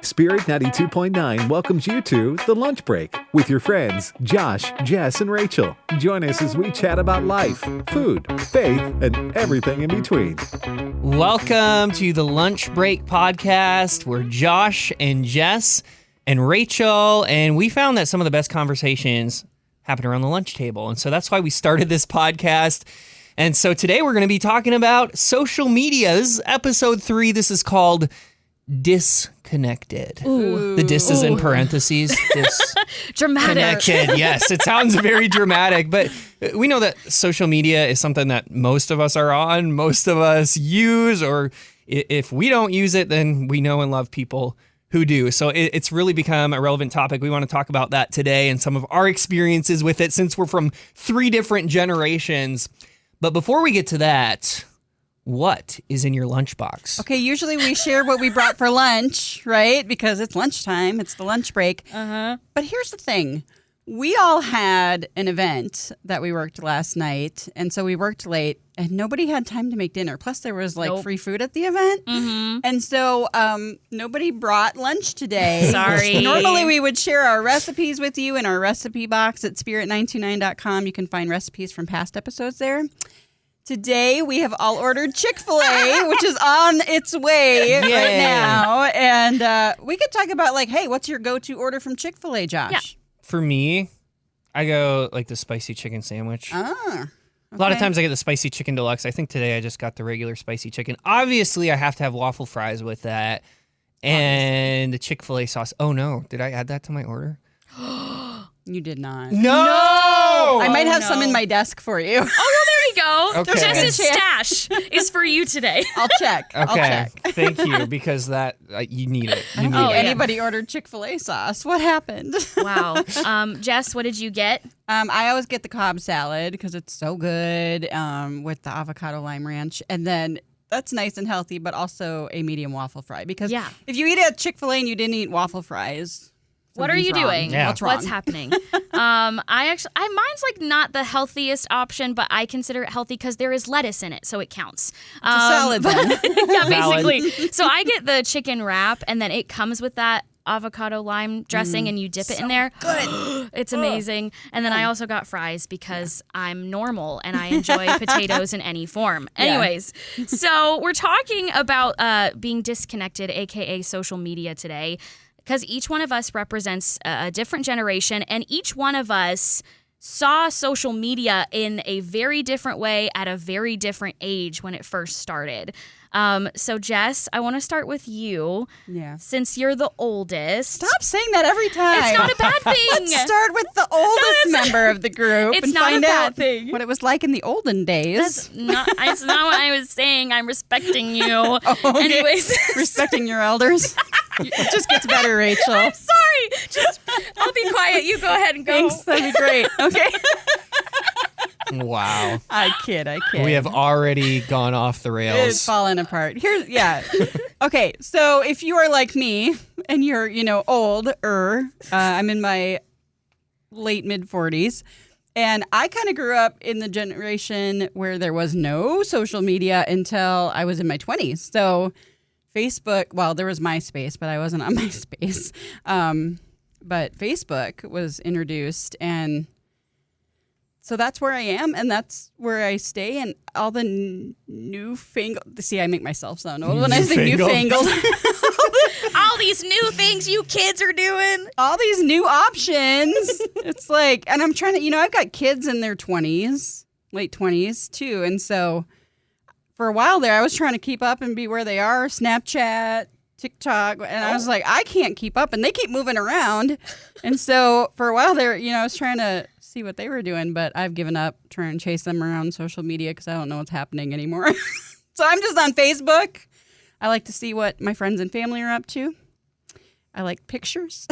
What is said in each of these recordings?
Spirit 92.9 welcomes you to The Lunch Break with your friends Josh, Jess, and Rachel. Join us as we chat about life, food, faith, and everything in between. Welcome to the Lunch Break podcast. We're Josh and Jess and Rachel, and we found that some of the best conversations happen around the lunch table. And so that's why we started this podcast. And so today we're going to be talking about social media. This is episode 3. This is called Disconnected. Ooh. The dis is in parentheses. Dramatic. Connected. Yes, it sounds very dramatic, but we know that social media is something that most of us are on, most of us use, or if we don't use it, then we know and love people who do. So it's really become a relevant topic. We want to talk about that today and some of our experiences with it since we're from 3 different generations. But before we get to that, what is in your lunchbox? Okay, usually we share what we brought for lunch, right? Because it's lunchtime, it's the lunch break. But here's the thing. We all had an event that we worked last night, and so we worked late, and nobody had time to make dinner. Plus, there was free food at the event. And so nobody brought lunch today. Sorry. Normally, we would share our recipes with you in our recipe box at spirit929.com. You can find recipes from past episodes there. Today, we have all ordered Chick-fil-A, which is on its way right now. And we could talk about, hey, what's your go-to order from Chick-fil-A, Josh? Yeah. For me, I go the spicy chicken sandwich. Ah. A lot of times I get the spicy chicken deluxe. I think today I just got the regular spicy chicken. Obviously, I have to have waffle fries with that. And the Chick-fil-A sauce. Oh, no. Did I add that to my order? You did not. No! I might have some in my desk for you. Oh, well, there you go. Okay. Jess's stash is for you today. I'll check. I'll Okay. check. Thank you, because that you need it. You need Oh, it. anybody ordered Chick-fil-A sauce. What happened? Wow. Jess, what did you get? I always get the Cobb salad because it's so good with the avocado lime ranch. And then that's nice and healthy, but also a medium waffle fry. Because if you eat at Chick-fil-A and you didn't eat waffle fries, What are you something's wrong. doing? Yeah. What's wrong? What's happening? Mine's not the healthiest option, but I consider it healthy because there is lettuce in it, so it counts. It's a salad then. Yeah, Valid. basically. So I get the chicken wrap, and then it comes with that avocado lime dressing, and you dip it in there. Good. It's amazing. And then I also got fries because I'm normal and I enjoy potatoes in any form. Anyways, so we're talking about being disconnected, aka social media today, because each one of us represents a different generation, and each one of us saw social media in a very different way at a very different age when it first started. So Jess, I want to start with you. Yeah. Since you're the oldest. Stop saying that every time. It's not a bad thing. Let's start with the oldest member of the group It's and not a find bad out thing. what it was like in the olden days. That's not what I was saying. I'm respecting you. Okay. Anyways. Respecting your elders. It just gets better, Rachel. I'm sorry. I'll be quiet. You go ahead and go. Thanks. That'd be great. Okay. Wow. I kid. We have already gone off the It's rails. falling apart. Okay, so if you are like me and you're, older, I'm in my late mid-40s, and I kind of grew up in the generation where there was no social media until I was in my 20s. So Facebook, well, there was MySpace, but I wasn't on MySpace. But Facebook was introduced, and so that's where I am, and that's where I stay, and all the newfangled... See, I make myself sound old when I say newfangled. All these new things you kids are doing. All these new options. It's and I'm trying to... I've got kids in their 20s, late 20s, too, and so for a while there, I was trying to keep up and be where they are, Snapchat, TikTok, and I was like, I can't keep up, and they keep moving around, and so for a while there, I was trying to see what they were doing, but I've given up trying to chase them around social media because I don't know what's happening anymore. So I'm just on Facebook. I like to see what my friends and family are up to. I like pictures.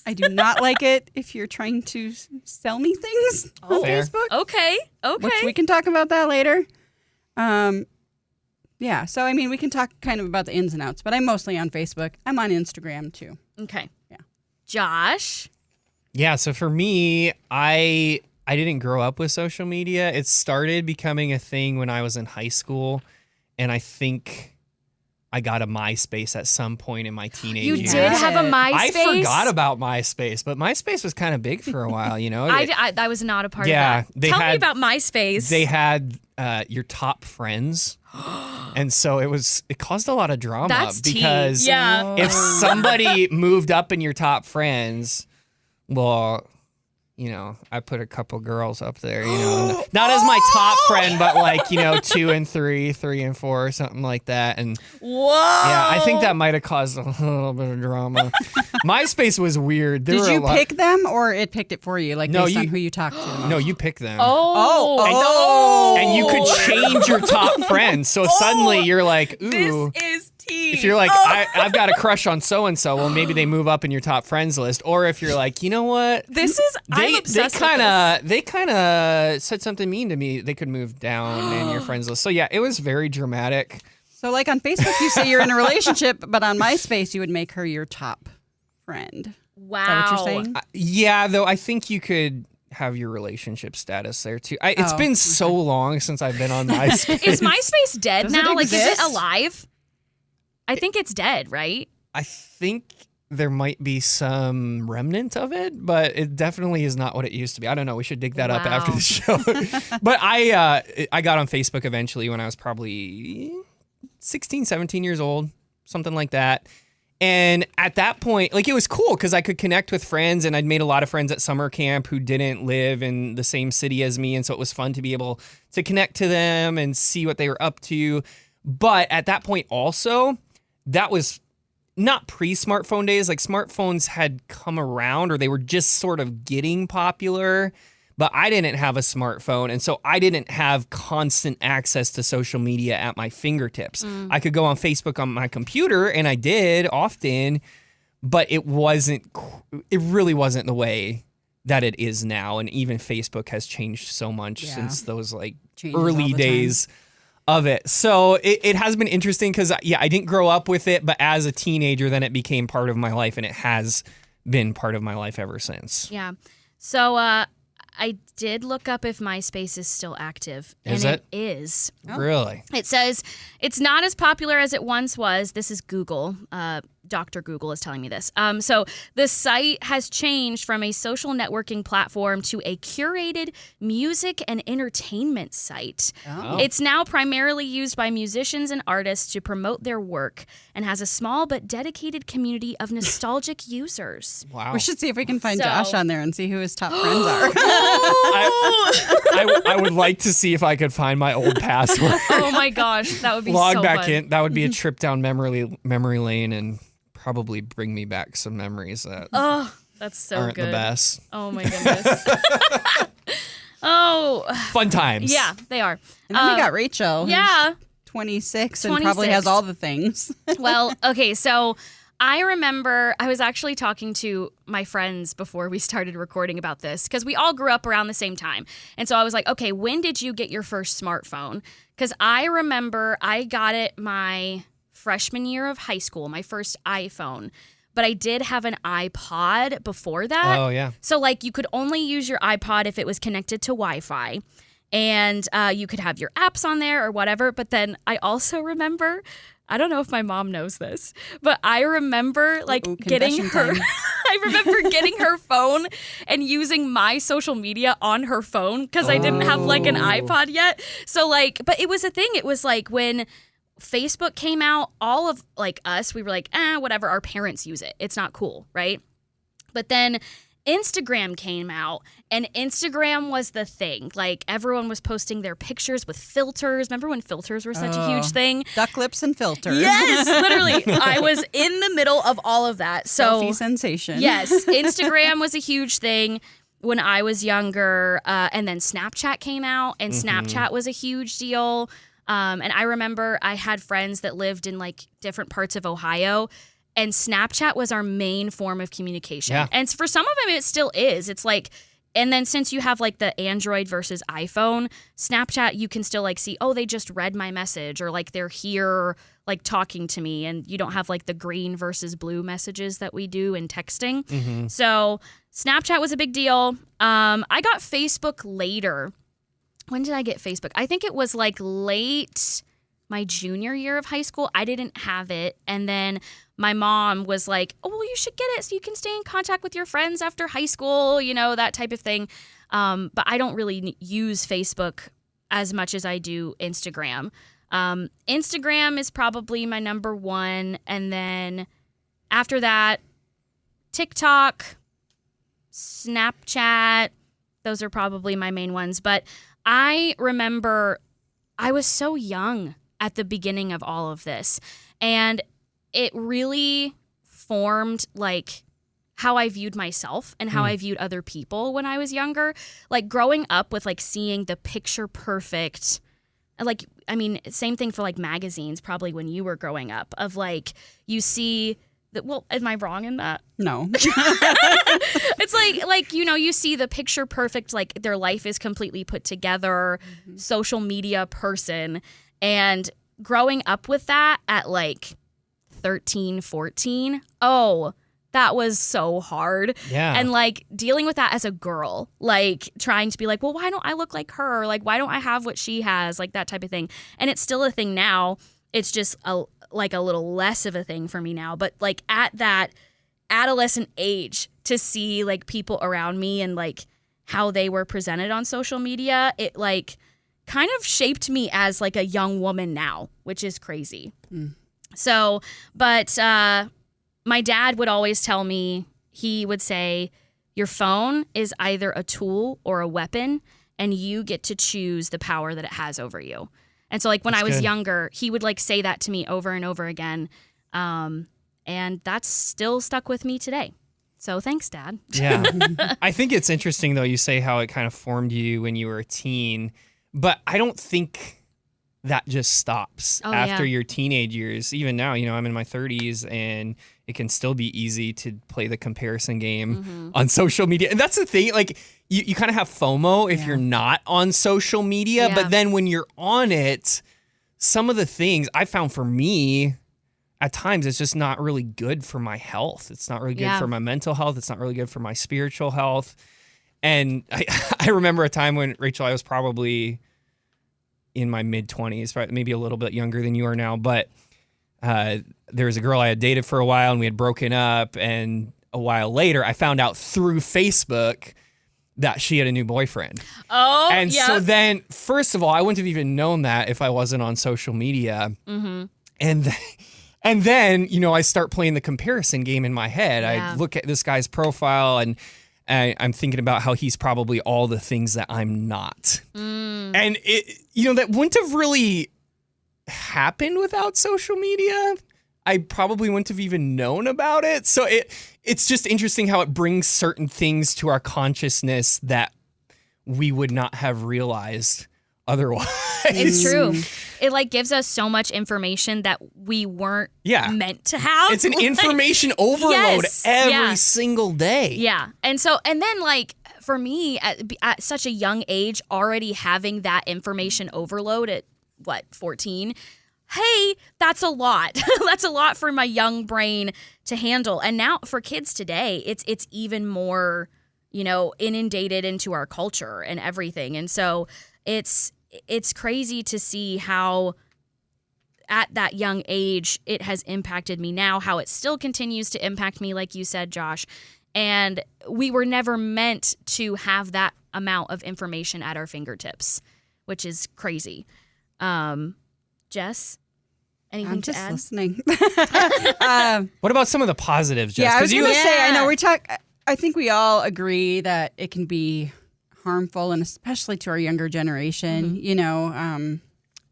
I do not like it if you're trying to sell me things on Fair. Facebook. Okay. Which we can talk about that later. Yeah, so we can talk kind of about the ins and outs, but I'm mostly on Facebook. I'm on Instagram too. Okay. Yeah. Josh. Yeah, so for me, I didn't grow up with social media. It started becoming a thing when I was in high school, and I think I got a MySpace at some point in my teenage You years. did have a MySpace? I forgot about MySpace, but MySpace was kind of big for a while, you know? I was not a part Yeah, of that. they Tell me had- about MySpace. They had your top friends. And so it caused a lot of drama That's tea. because Yeah. if somebody moved up in your top friends, well, you know, I put a couple girls up there, you know, not as my top friend, but like, you know, 2 and 3, 3 and 4, something like that. And Whoa. yeah, I think that might have caused a little bit of drama. MySpace was weird. There Did were you a lot- pick them or it picked it for you, like No, based on you- who you talked to? No, you pick them. Oh. And you could change your top friends. So suddenly you're like, ooh. This is tea. If you're like, I've got a crush on so-and-so, well, maybe they move up in your top friends list. Or if you're like, you know what? This is I'm obsessed with this. They kind of said something mean to me. They could move down in your friends list. So yeah, it was very dramatic. So like on Facebook, you say you're in a relationship, but on MySpace, you would make her your top friend. Wow. Is that what you're saying? Yeah, though I think you could have your relationship status there too. It's Oh, been so long since I've been on MySpace. Is MySpace dead Does it now? Like, is it exist? alive? I think it's dead, right? I think there might be some remnant of it, but it definitely is not what it used to be. I don't know. We should dig that up after Wow. the show. But I got on Facebook eventually when I was probably 16, 17 years old, something like that. And at that point, like, it was cool because I could connect with friends, and I'd made a lot of friends at summer camp who didn't live in the same city as me. And so it was fun to be able to connect to them and see what they were up to. But at that point also, that was not pre-smartphone days. Like, smartphones had come around, or they were just sort of getting popular, but I didn't have a smartphone. And so I didn't have constant access to social media at my fingertips. I could go on Facebook on my computer, and I did often, but it really wasn't the way that it is now. And even Facebook has changed so much Yeah. since those like Changes all early the days of it. So it has been interesting because, yeah, I didn't grow up with it, but as a teenager, then it became part of my life, and it has been part of my life ever since. Yeah. So I did look up if MySpace is still active. Is and it? it is. Really? It says it's not as popular as it once was. This is Google. Dr. Google is telling me this. So the site has changed from a social networking platform to a curated music and entertainment site. Oh. It's now primarily used by musicians and artists to promote their work and has a small but dedicated community of nostalgic users. Wow. We should see if we can find So- Josh on there and see who his top friends are. I would like to see if I could find my old password. Oh my gosh, that would be Log so back fun. in. That would be a trip down memory lane and probably bring me back some memories that Oh, that's so aren't good. the best. Oh my goodness. Oh, Fun times. yeah, they are. And then we got Rachel, who's Yeah. 26 and probably 26. has all the things. Well, okay, so I remember I was actually talking to my friends before we started recording about this because we all grew up around the same time. And so I was like, okay, when did you get your first smartphone? Because I remember I got it my freshman year of high school, my first iPhone. But I did have an iPod before that. Oh, yeah. So, like, you could only use your iPod if it was connected to Wi-Fi. And you could have your apps on there or whatever. But then I also remember, I don't know if my mom knows this, but I remember, like, Ooh, getting confession her... time. I remember getting her phone and using my social media on her phone because I didn't have, like, an iPod yet. So, like, but it was a thing. It was, like, when... Facebook came out, all of like us, we were like, whatever, our parents use it. It's not cool, right? But then Instagram came out and Instagram was the thing. Like everyone was posting their pictures with filters. Remember when filters were such a huge thing? Duck lips and filters. Yes, literally. I was in the middle of all of that. So Selfie sensation. yes, Instagram was a huge thing when I was younger. And then Snapchat came out and Snapchat was a huge deal. And I remember I had friends that lived in like different parts of Ohio, and Snapchat was our main form of communication. Yeah. And for some of them, it still is. It's like, and then since you have like the Android versus iPhone, Snapchat, you can still like see, oh, they just read my message, or like they're here like talking to me, and you don't have like the green versus blue messages that we do in texting. So Snapchat was a big deal. I got Facebook later. When did I get Facebook? I think it was like late my junior year of high school. I didn't have it. And then my mom was like, oh, well, you should get it so you can stay in contact with your friends after high school, that type of thing. But I don't really use Facebook as much as I do Instagram. Instagram is probably my number one. And then after that, TikTok, Snapchat, those are probably my main ones. But I remember I was so young at the beginning of all of this. And it really formed like how I viewed myself and how I viewed other people when I was younger. Like growing up with like seeing the picture perfect, like, I mean, same thing for like magazines, probably when you were growing up, of like, you see that, well, am I wrong in that? No. It's like, you see the picture perfect, like their life is completely put together, social media person. And growing up with that at like 13, 14, that was so hard. Yeah. And like dealing with that as a girl, like trying to be like, well, why don't I look like her? Like, why don't I have what she has? Like that type of thing. And it's still a thing now. It's just a little less of a thing for me now. But like at that adolescent age, to see like people around me and like how they were presented on social media, it like kind of shaped me as like a young woman now, which is crazy. So, but my dad would always tell me, he would say, your phone is either a tool or a weapon, and you get to choose the power that it has over you. And so like when I was younger, he would like say that to me over and over again. And that's still stuck with me today. So thanks, Dad. Yeah. I think it's interesting, though, you say how it kind of formed you when you were a teen, but I don't think that just stops after your teenage years. Even now, I'm in my 30s and it can still be easy to play the comparison game on social media. And that's the thing, like you kind of have FOMO if you're not on social media, but then when you're on it, some of the things I found for me at times, it's just not really good for my health. It's not really good for my mental health. It's not really good for my spiritual health. And I remember a time when, Rachel, I was probably in my mid-20s, maybe a little bit younger than you are now, but there was a girl I had dated for a while and we had broken up, and a while later I found out through Facebook that she had a new boyfriend. Oh, and so then, first of all, I wouldn't have even known that if I wasn't on social media. And then, I start playing the comparison game in my head. I look at this guy's profile and I'm thinking about how he's probably all the things that I'm not. And it, that wouldn't have really happened without social media. I probably wouldn't have even known about it. So it's just interesting how it brings certain things to our consciousness that we would not have realized otherwise. It's true. It like gives us so much information that we weren't meant to have. It's an information overload every single day. Yeah. And then like for me at such a young age, already having that information overload at 14, hey, that's a lot. That's a lot for my young brain to handle. And now for kids today, it's even more, inundated into our culture and everything. And so it's crazy to see how at that young age it has impacted me now, how it still continues to impact me, like you said, Josh. And we were never meant to have that amount of information at our fingertips, which is crazy. Jess, anything I'm to just add? listening. What about some of the positives, Jess? Yeah, I was going to say, I know Yeah. I think we all agree that it can be harmful, and especially to our younger generation,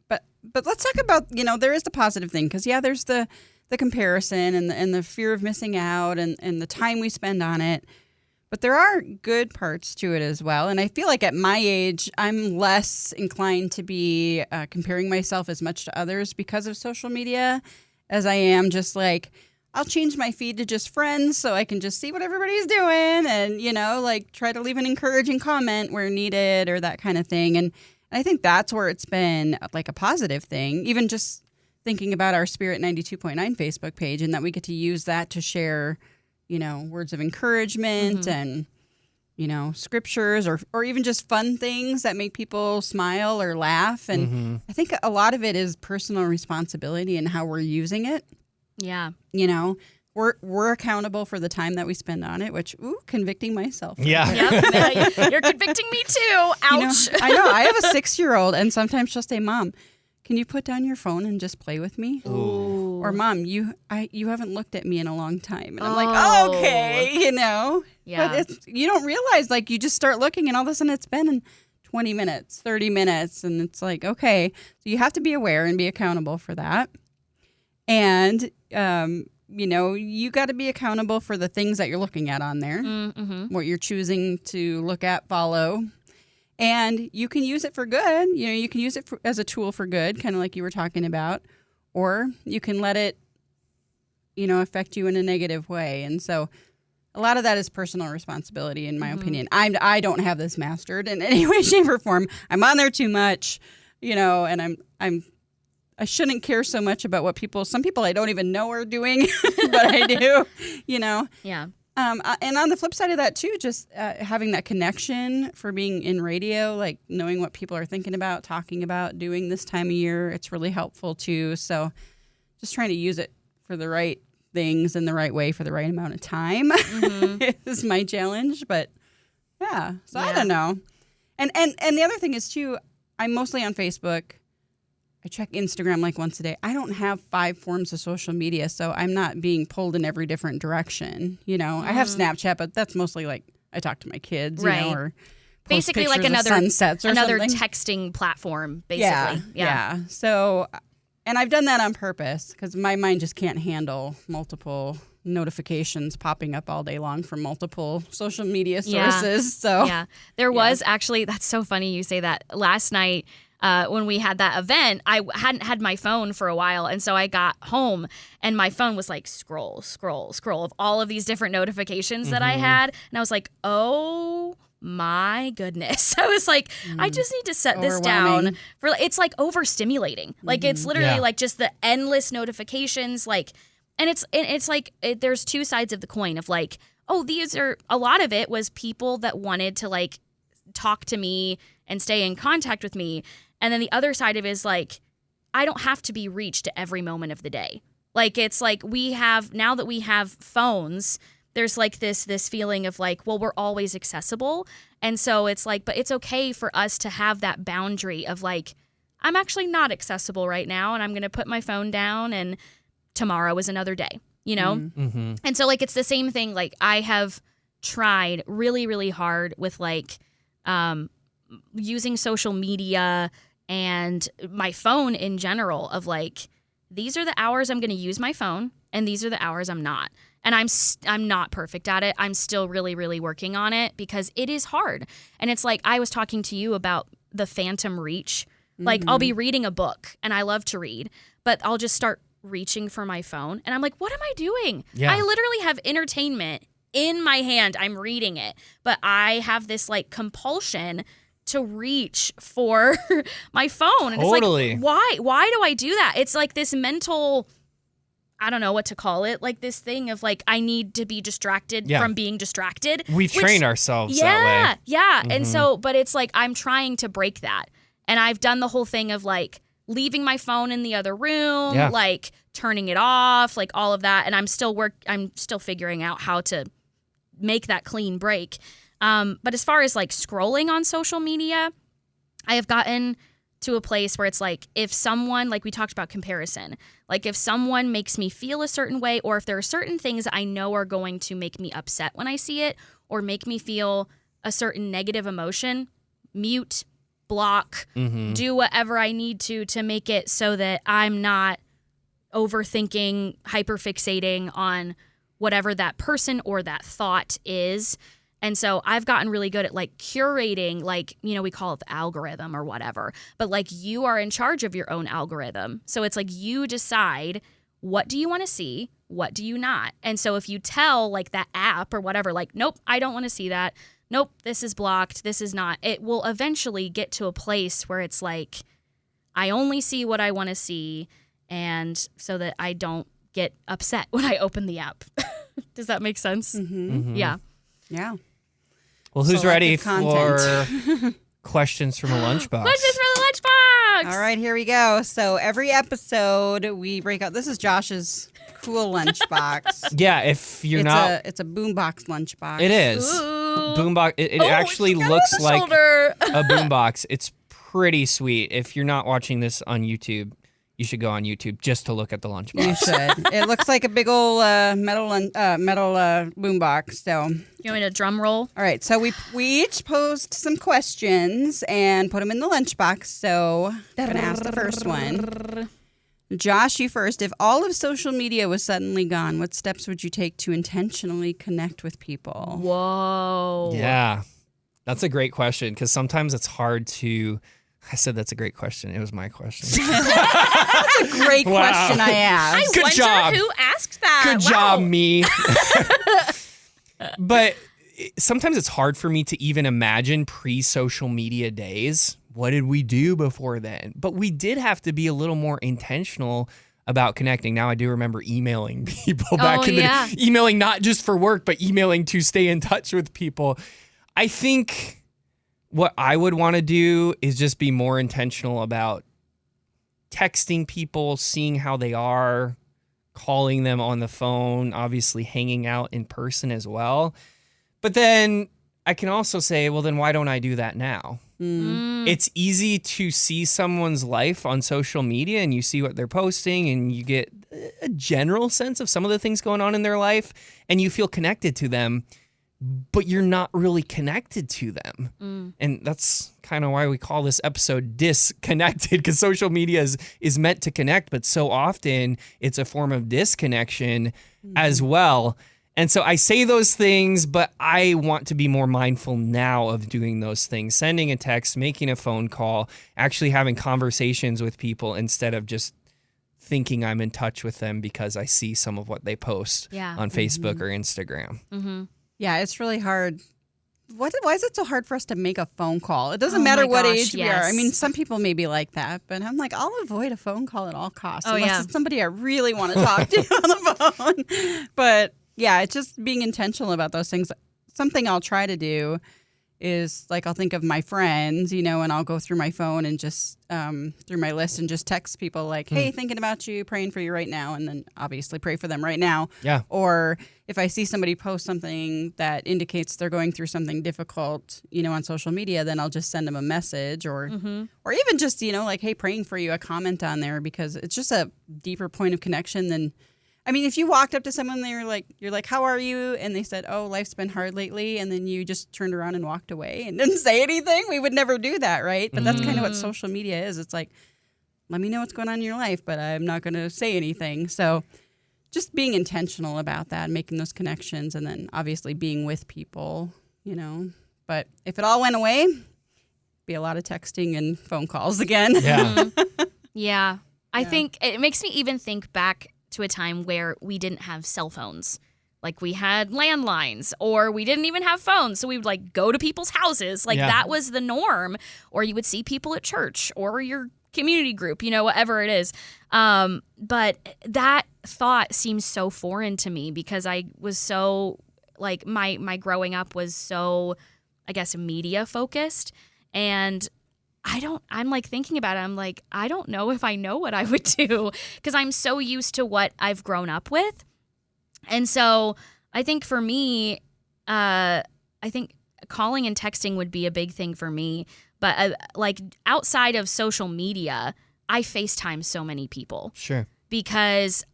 but let's talk about, there is the positive thing, because there's the comparison and the fear of missing out and the time we spend on it, but there are good parts to it as well. And I feel like at my age, I'm less inclined to be comparing myself as much to others because of social media as I am just like, I'll change my feed to just friends so I can just see what everybody's doing and, like try to leave an encouraging comment where needed or that kind of thing. And I think that's where it's been like a positive thing, even just thinking about our Spirit 92.9 Facebook page, and that we get to use that to share, words of encouragement and, scriptures or even just fun things that make people smile or laugh. And I think a lot of it is personal responsibility and how we're using it. Yeah. We're accountable for the time that we spend on it, which, convicting myself. Yeah. Yep. You're convicting me too. Ouch. I know. I have a 6-year-old, and sometimes she'll say, Mom, can you put down your phone and just play with me? Ooh. Or Mom, you haven't looked at me in a long time. And I'm like, oh, okay, Yeah. But you don't realize, like, you just start looking and all of a sudden it's been 20 minutes, 30 minutes. And it's like, okay, so you have to be aware and be accountable for that. And, you got to be accountable for the things that you're looking at on there, what you're choosing to look at, follow. And you can use it for good. You can use it as a tool for good, kind of like you were talking about, or you can let it, affect you in a negative way. And so a lot of that is personal responsibility, in my opinion. I don't have this mastered in any way, shape, or form. I'm on there too much, and I shouldn't care so much about what some people I don't even know are doing, but I do, Yeah. And on the flip side of that too, just having that connection for being in radio, like knowing what people are thinking about, talking about, doing this time of year, it's really helpful too. So just trying to use it for the right things in the right way for the right amount of time is my challenge. But yeah, so I don't know. And the other thing is too, I'm mostly on Facebook. I check Instagram like once a day. I don't have 5 forms of social media, so I'm not being pulled in every different direction. I have Snapchat, but that's mostly like I talk to my kids, or basically like sunsets or another something. Texting platform, basically. Yeah. So, and I've done that on purpose because my mind just can't handle multiple notifications popping up all day long from multiple social media sources. So there was actually, that's so funny you say that. Last night, when we had that event, I hadn't had my phone for a while. And so I got home and my phone was like scroll of all of these different notifications that I had. And I was like, oh my goodness. I was like, I just need to set this down. It's like overstimulating. Like it's literally like just the endless notifications. Like, and it's like, there's 2 sides of the coin of like, oh, a lot of it was people that wanted to like talk to me and stay in contact with me. And then the other side of it is like, I don't have to be reached at every moment of the day. Like, it's like now that we have phones, there's like this feeling of like, well, we're always accessible. And so it's like, but it's okay for us to have that boundary of like, I'm actually not accessible right now and I'm going to put my phone down and tomorrow is another day, And so like, it's the same thing. Like I have tried really, really hard with like, using social media and my phone in general of like, these are the hours I'm going to use my phone and these are the hours I'm not. And I'm not perfect at it. I'm still really, really working on it because it is hard. And it's like, I was talking to you about the phantom reach. Like I'll be reading a book and I love to read, but I'll just start reaching for my phone. And I'm like, what am I doing? Yeah. I literally have entertainment in my hand. I'm reading it, but I have this like compulsion to reach for my phone. And Totally. It's like, why do I do that? It's like this mental, I don't know what to call it, like this thing of like, I need to be distracted from being distracted. We've trained ourselves that way. Yeah. And so, but it's like, I'm trying to break that. And I've done the whole thing of like leaving my phone in the other room, like turning it off, like all of that. And I'm still figuring out how to make that clean break. But as far as like scrolling on social media, I have gotten to a place where it's like, if someone, like we talked about comparison, like if someone makes me feel a certain way, or if there are certain things I know are going to make me upset when I see it, or make me feel a certain negative emotion, mute, block, do whatever I need to make it so that I'm not overthinking, hyperfixating on whatever that person or that thought is. And so I've gotten really good at like curating, like, we call it the algorithm or whatever, but like you are in charge of your own algorithm. So it's like you decide, what do you want to see? What do you not? And so if you tell like that app or whatever, like, nope, I don't want to see that. Nope, this is blocked. This is not. It will eventually get to a place where it's like, I only see what I want to see. And so that I don't get upset when I open the app. Does that make sense? Yeah. Yeah. Well, who's ready for content. questions from a lunchbox? Questions for the lunchbox. All right, here we go. So every episode we break out. This is Josh's cool lunchbox. Yeah, if you're not, it's a boombox lunchbox. it is. Ooh. Boombox. It Oh, actually she got it looks on the like shoulder. a boombox. It's pretty sweet. If you're not watching this on YouTube, you should go on YouTube just to look at the lunchbox. You should. It looks like a big old metal boombox. So, You want me to drum roll? all right. So we each posed some questions and put them in the lunchbox. So I'm gonna ask the first one. Josh, you first. If all of social media was suddenly gone, what steps would you take to intentionally connect with people? Whoa. Yeah, that's a great question because sometimes it's hard to. I said that's a great question. It was my question. That's a great Wow. question I asked. Good Wonder job. who asked that. Good Wow. job, me. But sometimes it's hard for me to even imagine pre-social media days. What did we do before then? But we did have to be a little more intentional about connecting. Now I do remember emailing people back in the yeah. day. Emailing not just for work, but emailing to stay in touch with people. I think what I would want to do is just be more intentional about texting people, seeing how they are, calling them on the phone, obviously hanging out in person as well. But then I can also say, well, then why don't I do that now? It's easy to see someone's life on social media and you see what they're posting and you get a general sense of some of the things going on in their life and you feel connected to them, but you're not really connected to them. And that's kind of why we call this episode Disconnected, because social media is meant to connect, but so often it's a form of disconnection as well. And so I say those things, but I want to be more mindful now of doing those things, sending a text, making a phone call, actually having conversations with people instead of just thinking I'm in touch with them because I see some of what they post Yeah. on Facebook or Instagram. Yeah, it's really hard. Why is it so hard for us to make a phone call? It doesn't Oh matter my what gosh, age we are. I yes. mean, some people may be like that, but I'm like, I'll avoid a phone call at all costs Oh, unless yeah. it's somebody I really want to talk to on the phone. But yeah, it's just being intentional about those things. Something I'll try to do is like I'll think of my friends, and I'll go through my phone and just through my list and just text people like, hey, thinking about you, praying for you right now, and then obviously pray for them right now. Yeah. Or if I see somebody post something that indicates they're going through something difficult, on social media, then I'll just send them a message or even just, like, hey, praying for you, a comment on there, because it's just a deeper point of connection than, I mean, if you walked up to someone, you're like, how are you? And they said, oh, life's been hard lately. And then you just turned around and walked away and didn't say anything. We would never do that, right? But that's kind of what social media is. It's like, let me know what's going on in your life, but I'm not going to say anything. So just being intentional about that, making those connections, and then obviously being with people, But if it all went away, be a lot of texting and phone calls again. Yeah. Yeah. I think it makes me even think back to a time where we didn't have cell phones. Like we had landlines or we didn't even have phones. So we would like go to people's houses. Like Yeah. that was the norm. Or you would see people at church or your community group, whatever it is. But that thought seems so foreign to me because I was so like my growing up was so, I guess, media focused. And I'm like thinking about it. I'm like, I don't know if I know what I would do because I'm so used to what I've grown up with. And so I think for me, I think calling and texting would be a big thing for me. But like outside of social media, I FaceTime so many people Sure. because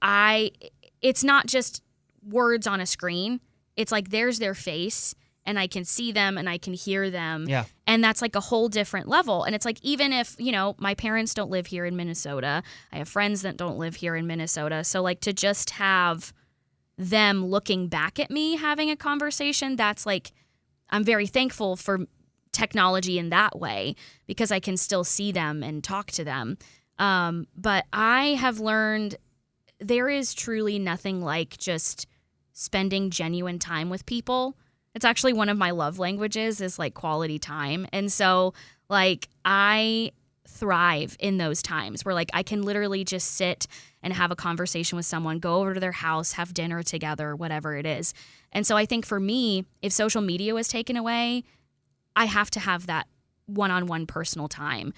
it's not just words on a screen. It's like there's their face and I can see them and I can hear them. Yeah. And that's like a whole different level. And it's like, even if, my parents don't live here in Minnesota, I have friends that don't live here in Minnesota. So like to just have them looking back at me having a conversation, that's like, I'm very thankful for technology in that way because I can still see them and talk to them. But I have learned there is truly nothing like just spending genuine time with people. It's actually one of my love languages is like quality time. And so like I thrive in those times where like I can literally just sit and have a conversation with someone, go over to their house, have dinner together, whatever it is. And so I think for me, if social media was taken away, I have to have that one-on-one personal time.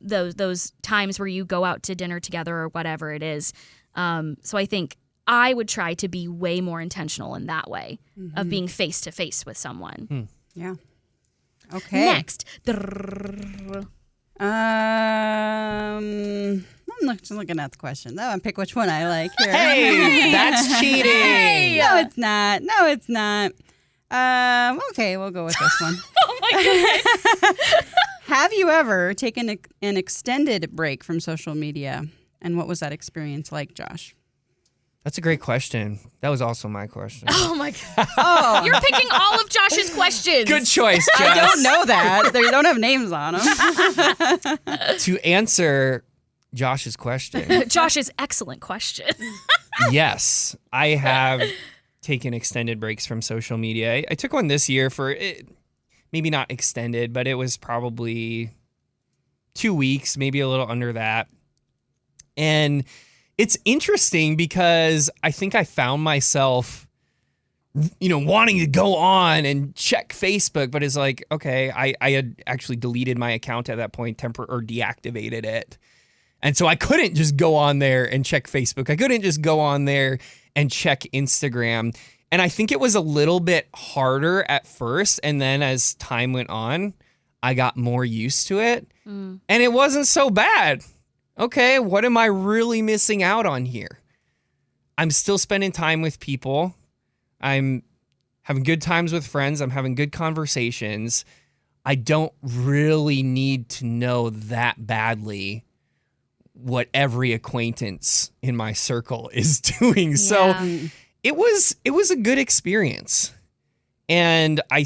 Those times where you go out to dinner together or whatever it is. So I think I would try to be way more intentional in that way of being face to face with someone. Yeah. Okay. Next. I'm just looking at the question. That one, pick which one I like here. Hey, that's cheating. No, it's not. No, it's not. Okay, we'll go with this one. Oh my goodness. Have you ever taken an extended break from social media? And what was that experience like, Josh? That's a great question. That was also my question. Oh my God. You're picking all of Josh's questions. Good choice, Jess. I don't know that. They don't have names on them. To answer Josh's question, Josh's excellent question. yes, I have taken extended breaks from social media. I took one this year for maybe not extended, but it was probably 2 weeks, maybe a little under that. And it's interesting because I think I found myself, wanting to go on and check Facebook, but it's like, okay, I had actually deleted my account at that point, or deactivated it. And so I couldn't just go on there and check Facebook. I couldn't just go on there and check Instagram. And I think it was a little bit harder at first. And then as time went on, I got more used to it. And it wasn't so bad. Okay, what am I really missing out on here? I'm still spending time with people. I'm having good times with friends. I'm having good conversations. I don't really need to know that badly what every acquaintance in my circle is doing. So it was a good experience. And I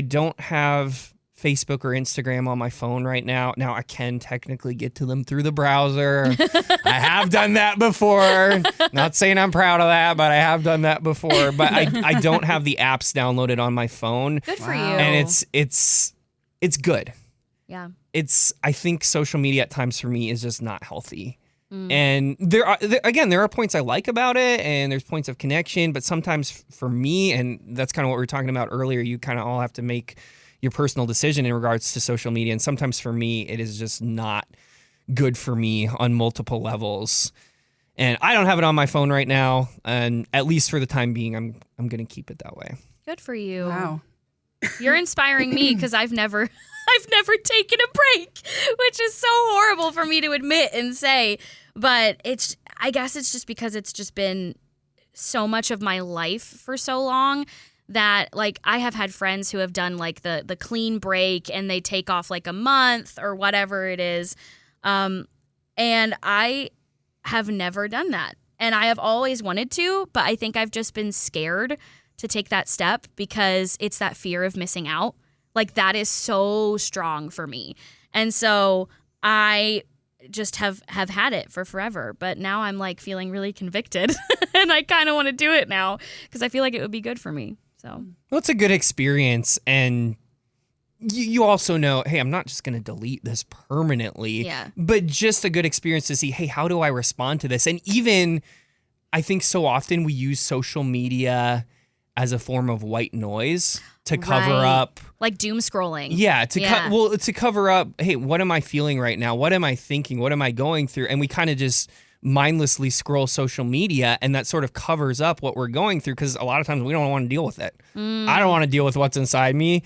don't have Facebook or Instagram on my phone right now. Now I can technically get to them through the browser. I have done that before. Not saying I'm proud of that, but I have done that before. But I don't have the apps downloaded on my phone. Good for you. And it's good. Yeah. I think social media at times for me is just not healthy. And there are points I like about it, and there's points of connection, but sometimes for me, and that's kind of what we were talking about earlier, you kind of all have to make your personal decision in regards to social media. And sometimes for me, it is just not good for me on multiple levels. And I don't have it on my phone right now. And at least for the time being, I'm going to keep it that way. Good for you. Wow. You're inspiring me because I've never taken a break, which is so horrible for me to admit and say. But I guess it's just because it's just been so much of my life for so long that like I have had friends who have done like the clean break and they take off like a month or whatever it is. And I have never done that. And I have always wanted to, but I think I've just been scared to take that step because it's that fear of missing out. Like that is so strong for me. And so I just have had it for forever. But now I'm like feeling really convicted and I kind of want to do it now because I feel like it would be good for me. So, well, it's a good experience, and you also know, hey, I'm not just going to delete this permanently, but just a good experience to see, hey, how do I respond to this? And even, I think so often we use social media as a form of white noise to cover up. Like doom scrolling. Yeah, to cover up, hey, what am I feeling right now? What am I thinking? What am I going through? And we kind of just mindlessly scroll social media, and that sort of covers up what we're going through because a lot of times we don't want to deal with it. I don't want to deal with what's inside me.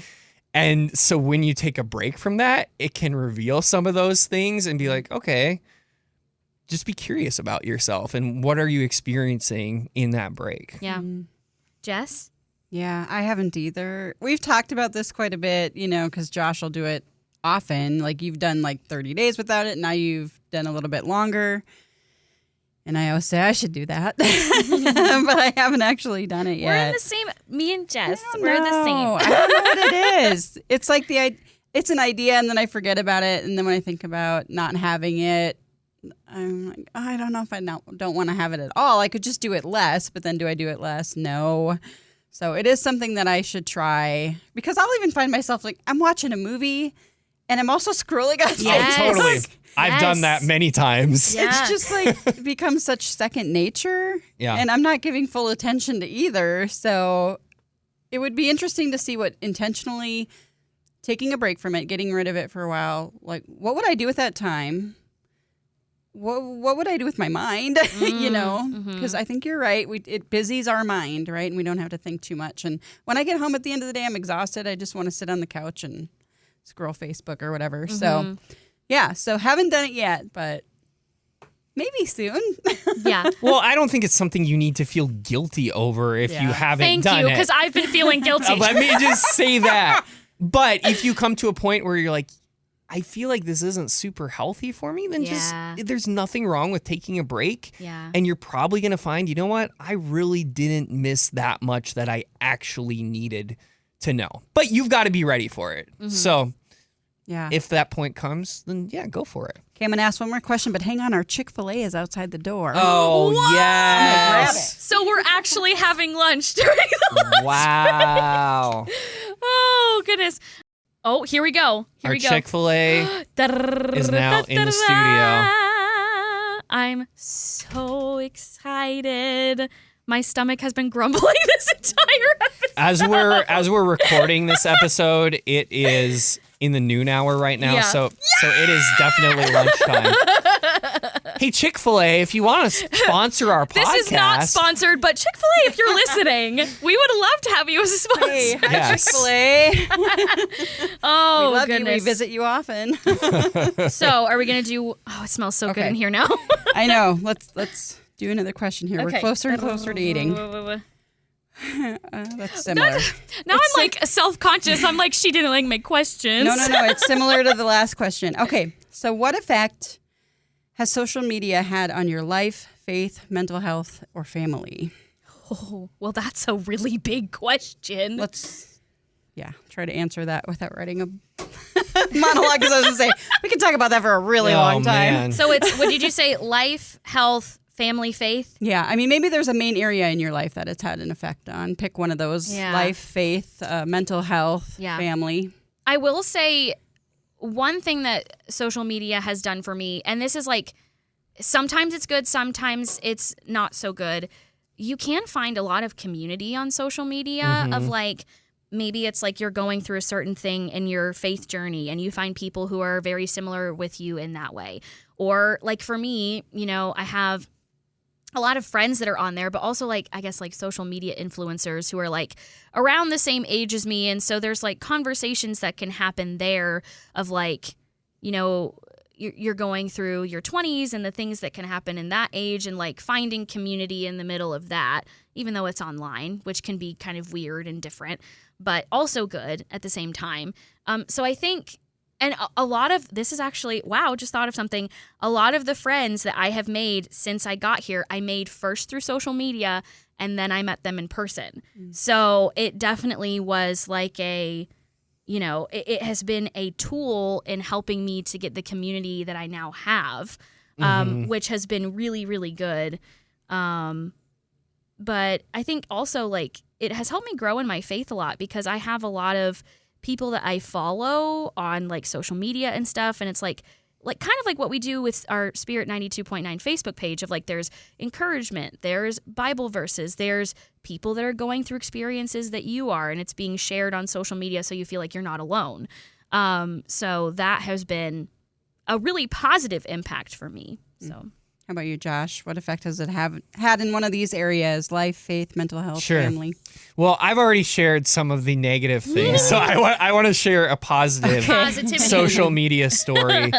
And so when you take a break from that, it can reveal some of those things and be like, okay, just be curious about yourself and what are you experiencing in that break? Yeah. Jess? Yeah, I haven't either. We've talked about this quite a bit, because Josh will do it often. Like you've done like 30 days without it. Now you've done a little bit longer. And I always say I should do that, but I haven't actually done it yet. We're in the same. Me and Jess, we're the same. I don't know what it is. It's like it's an idea, and then I forget about it, and then when I think about not having it, I'm like, I don't know if I don't want to have it at all. I could just do it less, but then do I do it less? No. So it is something that I should try because I'll even find myself like I'm watching a movie. and I'm also scrolling on Yes. Oh, totally. I've Yes. done that many times. Yeah. It's just like becomes such second nature. Yeah. And I'm not giving full attention to either. So it would be interesting to see what intentionally taking a break from it, getting rid of it for a while, like what would I do with that time? What would I do with my mind? You know, because I think you're right. It busies our mind, right? And we don't have to think too much. And when I get home at the end of the day, I'm exhausted. I just want to sit on the couch and scroll Facebook or whatever. So, yeah. So haven't done it yet, but maybe soon. Yeah. Well, I don't think it's something you need to feel guilty over if you Yeah. haven't Thank done you, it. because I've been feeling guilty. Let me just say that. But if you come to a point where you're like, I feel like this isn't super healthy for me, then Yeah. just there's nothing wrong with taking a break. Yeah. And you're probably going to find, you know what? I really didn't miss that much that I actually needed to know. But you've got to be ready for it. So Yeah. if that point comes, then yeah, go for it. Okay, I'm going to ask one more question, but hang on. Our Chick-fil-A is outside the door. Oh, grab yes. So we're actually having lunch during the lunch. Wow. Oh, goodness. Oh, here we go. Here Our we go. Chick-fil-A is now in the studio. I'm so excited. My stomach has been grumbling this entire episode. As we're recording this episode, it is in the noon hour right now, Yeah. so it is definitely lunchtime. Hey, Chick-fil-A, if you want to sponsor our podcast, This is not sponsored, but Chick-fil-A, if you're listening, we would love to have you as a sponsor. Hey, hi, Yes. Chick-fil-A. Oh, we love goodness. you. We visit you often. So, are we going to do... Oh, it smells so good Okay. in here now. I know. Let's do another question here. Okay. We're closer and closer to eating. That's similar. Now I'm like self-conscious. I'm like, she didn't like my questions. No. It's similar to the last question. Okay. So what effect has social media had on your life, faith, mental health, or family? Oh, well, that's a really big question. Let's, try to answer that without writing a monologue, because I was going to say, we could talk about that for a really Oh, long time. man. So it's, what did you say? Life, health, family, faith? Yeah, I mean, maybe there's a main area in your life that it's had an effect on. Pick one of those. Yeah. Life, faith, mental health, Yeah. family. I will say one thing that social media has done for me, and this is like, sometimes it's good, sometimes it's not so good. You can find a lot of community on social media of like, maybe it's like you're going through a certain thing in your faith journey and you find people who are very similar with you in that way. Or like for me, you know, I have a lot of friends that are on there, but also like, I guess like social media influencers who are like around the same age as me. And so there's like conversations that can happen there of like, you know, you're going through your 20s and the things that can happen in that age and like finding community in the middle of that, even though it's online, which can be kind of weird and different, but also good at the same time. So I think, and a lot of this is actually, wow, just thought of something. A lot of the friends that I have made since I got here, I made first through social media and then I met them in person. So it definitely was like a, you know, it has been a tool in helping me to get the community that I now have, which has been really, really good. But I think also like it has helped me grow in my faith a lot because I have a lot of people that I follow on like social media and stuff. And it's like kind of like what we do with our Spirit 92.9 Facebook page of like, there's encouragement, there's Bible verses, there's people that are going through experiences that you are, and it's being shared on social media so you feel like you're not alone. So that has been a really positive impact for me. So. How about you, Josh? What effect has it had in one of these areas? Life, faith, mental health, Sure. family? Well, I've already shared some of the negative things, so I want to share a positive Positivity. social media story.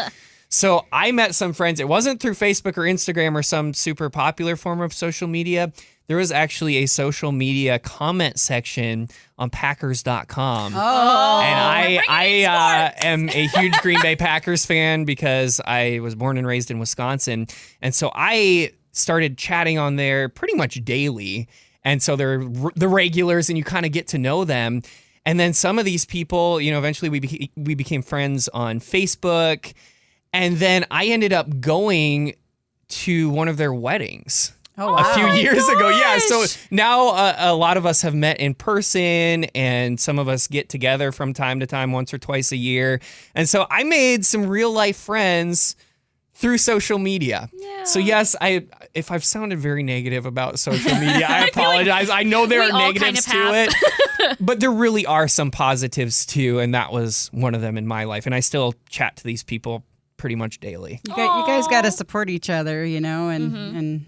So I met some friends. It wasn't through Facebook or Instagram or some super popular form of social media. There was actually a social media comment section on Packers.com. Oh, And I am a huge Green Bay Packers fan because I was born and raised in Wisconsin. And so I started chatting on there pretty much daily. And so they're the regulars and you kind of get to know them. And then some of these people, you know, eventually we became friends on Facebook. And then I ended up going to one of their weddings. Oh, a few wow. years ago. Yeah. So gosh. now a lot of us have met in person, and some of us get together from time to time, once or twice a year. And so I made some real life friends through social media. Yeah. So yes, if I've sounded very negative about social media, I apologize. I know there we are all negatives kind of to it, but there really are some positives too, and that was one of them in my life. And I still chat to these people pretty much daily. You guys got to support each other, and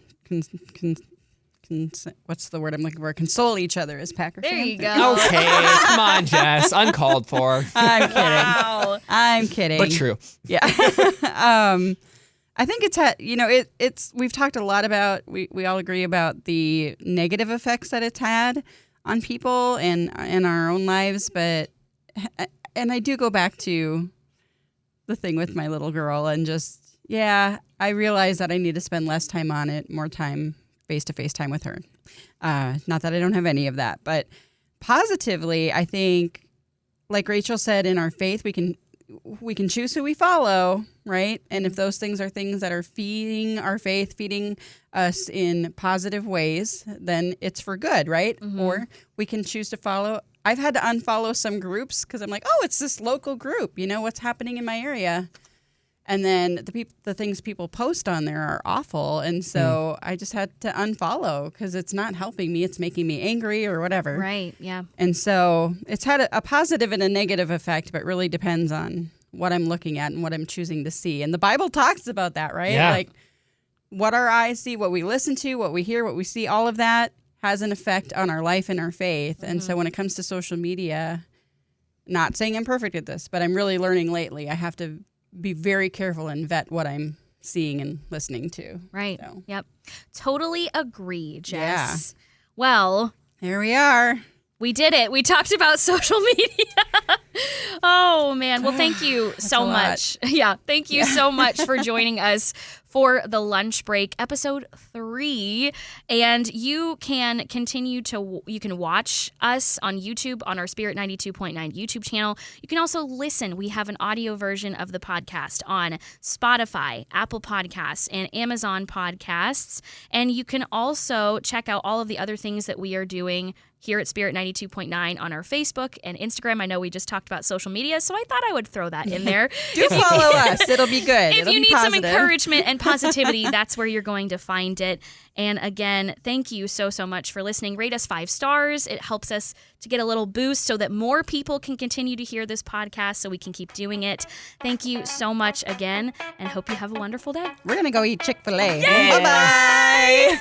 what's the word I'm looking for? Console each other as Packer There fans. you go. Okay, come on, Jess. Uncalled for, I'm kidding. Wow. I'm kidding. but true. Yeah. I think it's we've talked a lot about, we all agree about the negative effects that it's had on people and in our own lives, and I do go back to the thing with my little girl and just, I realize that I need to spend less time on it, more time, face-to-face time with her. Not that I don't have any of that, but positively, I think, like Rachel said, in our faith, we can choose who we follow, right? And if those things are things that are feeding our faith, feeding us in positive ways, then it's for good, right? Mm-hmm. Or we can choose to follow. I've had to unfollow some groups because I'm like, oh, it's this local group. What's happening in my area? And then the things people post on there are awful. And so I just had to unfollow because it's not helping me. It's making me angry or whatever. Right. Yeah. And so it's had a positive and a negative effect, but really depends on what I'm looking at and what I'm choosing to see. And the Bible talks about that, right? Yeah. Like what our eyes see, what we listen to, what we hear, what we see, all of that has an effect on our life and our faith. And so when it comes to social media, not saying I'm perfect at this, but I'm really learning lately. I have to be very careful and vet what I'm seeing and listening to. Right. So. Yep. Totally agree, Jess. Yeah. Well, Here we are. we did it. We talked about social media. Oh, man. Well, thank you so a lot. much. Yeah. Thank you so much for joining us for the lunch break, episode 3. And you can you can watch us on YouTube on our Spirit 92.9 YouTube channel. You can also listen. We have an audio version of the podcast on Spotify, Apple Podcasts, and Amazon Podcasts. And you can also check out all of the other things that we are doing here at Spirit 92.9 on our Facebook and Instagram. I know we just talked about social media, so I thought I would throw that in there. Do follow us. It'll be good. If It'll you be need some positive. encouragement and positivity, that's where you're going to find it. And again, thank you so much for listening. Rate us 5 stars. It helps us to get a little boost so that more people can continue to hear this podcast so we can keep doing it. Thank you so much again, and hope you have a wonderful day. We're going to go eat Chick-fil-A. Bye-bye.